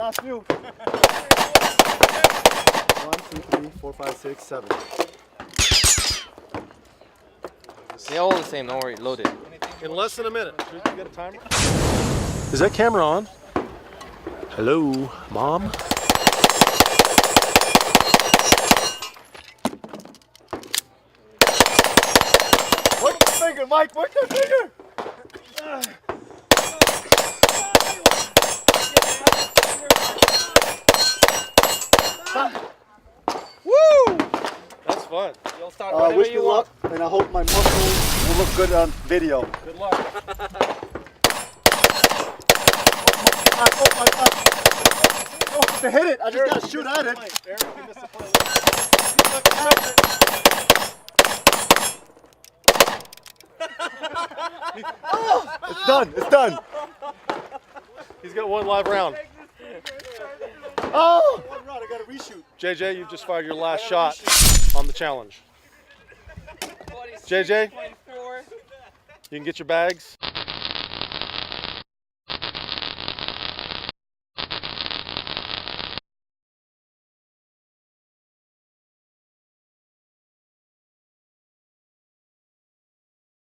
Last few. 1, 2, 3, 4, 5, 6, 7. They're all the same, don't worry, loaded. In less than a minute. You get a timer? Is that camera on? Hello, Mom? Work the finger, Mike, work the finger! Woo! That's fun. You'll start Wish whenever me you want. luck, and I hope my muscles will look good on video. Good luck. Oh my God. I don't have to hit it, I just gotta shoot at it. Eric, you missed the play. It's done, it's done. He's got one live round. Oh! One round, I gotta reshoot. JJ, you've just fired your last shot on the challenge. JJ, you can get your bags.